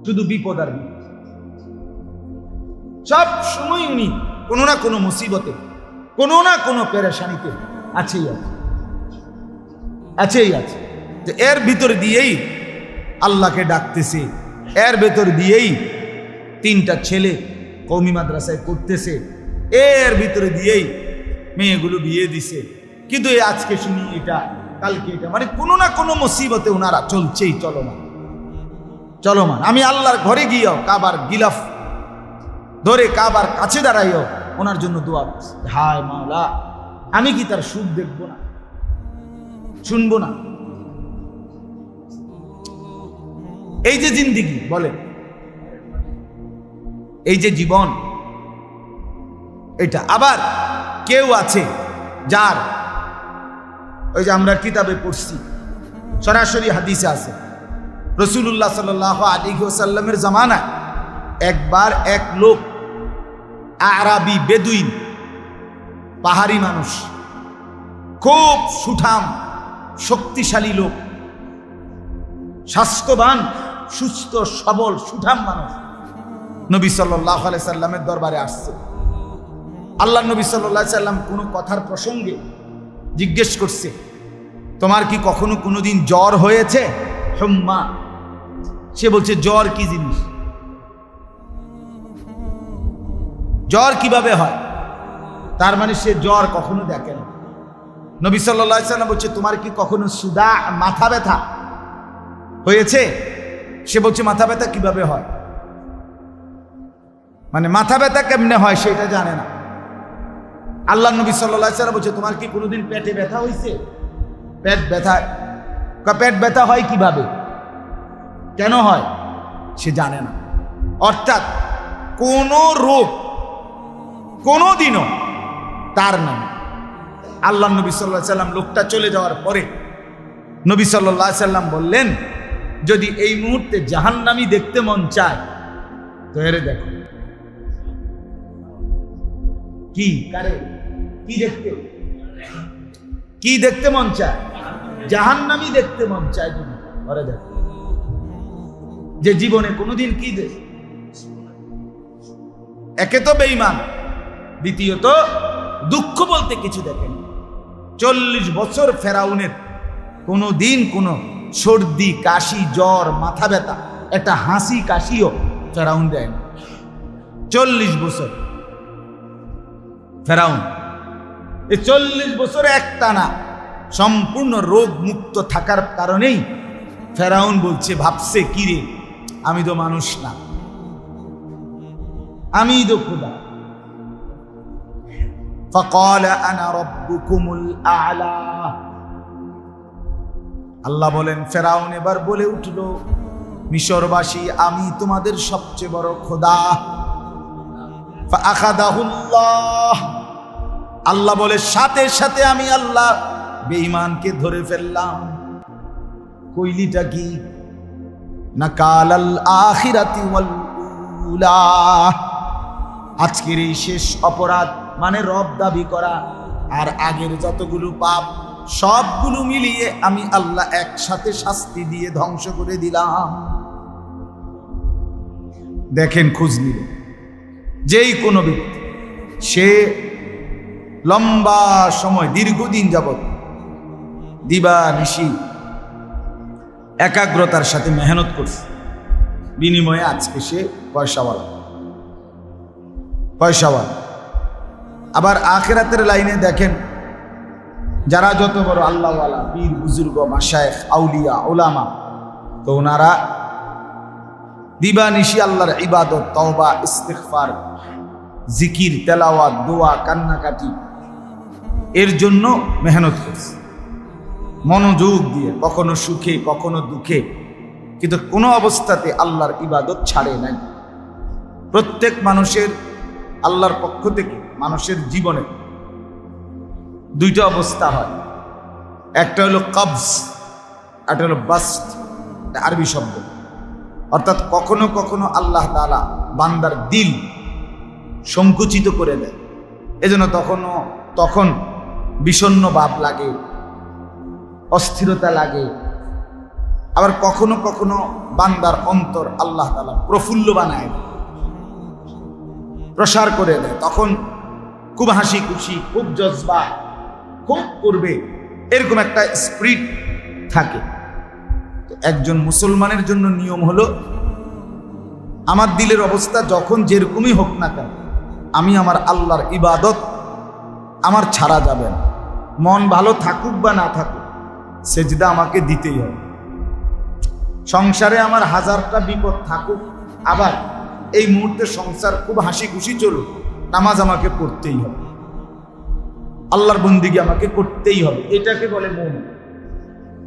শুধু বিপদ আর বিপদ। সব সময় উনি কোনো না কোনো মুসিবতে, কোনো না কোনো পেরেশানিতে আছেই আছে। যে এর ভিতর দিয়েই আল্লাহকে ডাকতেছে, এর ভেতর দিয়েই 3টা ছেলে কওমি মাদ্রাসায় পড়তেছে, এর ভিতরে দিয়েই মেয়েগুলো বিয়ে দিছে। কিন্তু এই আজকে শুনি এটা, কালকে এটা, মানে কোনো না কোনো মুসিবতে ওনারা চলছেই চলমান। আমি আল্লাহর ঘরে গিয়েও কাবার গিলাফ ধরে কাবার কাছে দাঁড়াইও ওনার জন্য দোয়া করছি, হায় মাওলা, আমি কি তার সুখ দেখবো না, শুনবো না? এই যে জিন্দিগি বলে, এই যে জীবন, এটা আবার কেউ আছে যার, ওই যে আমরা কিতাবে পড়ছি, সরাসরি হাদিসে আছে, রাসূলুল্লাহ সাল্লাল্লাহু আলাইহি ওয়াসাল্লামের জামানায় একবার এক লোক, আরাবি বেদুইন, পাহাড়ি মানুষ, খুব সুঠাম শক্তিশালী লোক, স্বাস্থ্যবান সুস্থ সবল সুঠাম মানুষ নবী সাল্লাল্লাহু আলাইহি সাল্লামের দরবারে আসছে। আল্লাহ নবী সাল্লাল্লাহু আলাইহি সাল্লাম কোনো কথার প্রসঙ্গে জিজ্ঞেস করছে, তোমার কি কখনো কোনোদিন জ্বর হয়েছে? হুম্মা। সে বলছে, জ্বর কি জিনিস, জ্বর কিভাবে হয়? তার মানে সে জ্বর কখনো দেখে না। নবী সাল্লাল্লাহু আলাইহি সাল্লাম বলছে, তোমার কি কখনো সুদা, মাথা ব্যথা হয়েছে? সে বলছে, মাথা ব্যথা কিভাবে হয়, মানে মাথা ব্যথা কেমনে হয় সেটা জানে না। আল্লাহ নবী সাল্লাল্লাহু আলাইহি সাল্লাম বলছে, তোমার কি কোনোদিন পেটে ব্যথা হয়েছে? পেট ব্যথা হয় কিভাবে, কেন হয় সে জানে না। অর্থাৎ কোন রোগ কোনদিনও তার নাম। আল্লাহ নবী সাল্লাল্লাহু আলাইহি সাল্লাম লোকটা চলে যাওয়ার পরে নবী সাল্লাল্লাহু আলাইহি সাল্লাম বললেন, যদি এই মুহূর্তে জাহান্নামী দেখতে মন চায় তো এরে দেখো। কি দেখতে মন চায়? জাহান্নামী দেখতে মন চায় যদি ওরে দেখো, যে জীবনে কোনোদিন কি দেখ, একে তো বেঈমান, দ্বিতীয়ত দুঃখ বলতে কিছু দেখেন। 40 বছর ফেরাউনের কোনোদিন কোনো সর্দি, কাশি, জ্বর, মাথা ব্যথা, একটা হাসি কাশিও ফেরাউন দেয় না। 40 বছর ফেরাউন, এই 40 বছর একটানা সম্পূর্ণ রোগ মুক্ত থাকার কারণেই ফেরাউন বলছে, ভাবছে কি রে, আমি তো মানুষ না, আমি তো খোদা। فقال انا ربكم الاعلى। আল্লাহ বলেন, ফেরাউন এবার বলে উঠলো, মিশরবাসী, আমি তোমাদের সবচেয়ে বড় খোদা। ফাআখাযাহুল্লাহ। আল্লাহ বলে, সাথে সাথে আমি আল্লাহ বেঈমানকে ধরে ফেললাম। কইলিটা কি? নাকালাল আখিরাতি ওয়াল উলা। আজকের এই শেষ অপরাধ মানে রব দাবি করা আর আগের যতগুলো পাপ সবগুলো মিলিয়ে আমি আল্লাহ একসাথে শাস্তি দিয়ে ধ্বংস করে দিলাম। দেখেন, খোঁজ নিল যেই কোনো ব্যক্তি, সে লম্বা সময় দীর্ঘদিন যাবৎ দিবা নিশি একাগ্রতার সাথে মেহনত করছে, বিনিময়ে আজকে সে পয়সাওয়ালা। আবার আখিরাতের লাইনে দেখেন, যারা যত বড় আল্লাহওয়ালা, পীর বুজুর্গ, মাশায়েখ, আউলিয়া, ওলামা, তো ওনারা দিবানিশি আল্লাহর ইবাদত, তওবা, ইস্তিগফার, জিকির, তেলাওয়াত, দোয়া, কান্নাকাটি এর জন্য মেহনত করছে মনোযোগ দিয়ে, কখনো সুখে কখনো দুঃখে, কিন্তু কোনো অবস্থাতে আল্লাহর ইবাদত ছাড়ে নাই। প্রত্যেক মানুষের আল্লাহর পক্ষ থেকে মানুষের জীবনে 2টা অবস্থা হয়, একটা হলো কবজ, একটা হলো বাস্ট, আরবি শব্দ। অর্থাৎ কখনো কখনো আল্লাহ তাআলা বান্দার দিল সংকুচিত করে দেয়, এজন্য তখন বিষণ্ণ ভাব লাগে, অস্থিরতা লাগে, আবার কখনো কখনো বান্দার অন্তর আল্লাহ তাআলা প্রফুল্ল বানায় দেয়, প্রসার করে দেয়, তখন খুব হাসি খুশি, খুব জজবা, খুব করবে, এরকম একটা স্পিরিট থাকে। তো একজন মুসলমানের জন্য নিয়ম হলো, আমার দিলের অবস্থা যখন যেরকমই হোক না কেন, আমি আমার আল্লাহর ইবাদত আমার ছাড়া যাবে না। মন ভালো থাকুক বা না থাকুক, সেজদা আমাকে দিতেই হবে। সংসারে আমার হাজারটা বিপদ থাকুক, আবার এই মুহূর্তে সংসার খুব হাসি খুশি চলুক, নামাজ আমাকে পড়তেই হবে, আল্লাহর বন্দিগি আমাকে করতেই হবে। এটাকে বলে মন,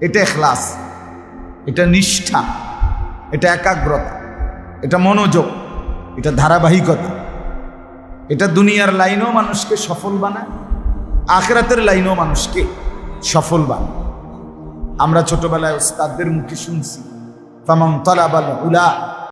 এটা ইখলাস, এটা নিষ্ঠা, এটা একাগ্রতা, এটা মনোযোগ, এটা ধারাবাহিকতা। এটা দুনিয়ার লাইনেও মানুষকে সফল বানায়, আখিরাতের লাইনেও মানুষকে সফল বানায়। আমরা ছোটবেলায় ওস্তাদদের মুখে শুনছি, ফামান তালাবাল উলা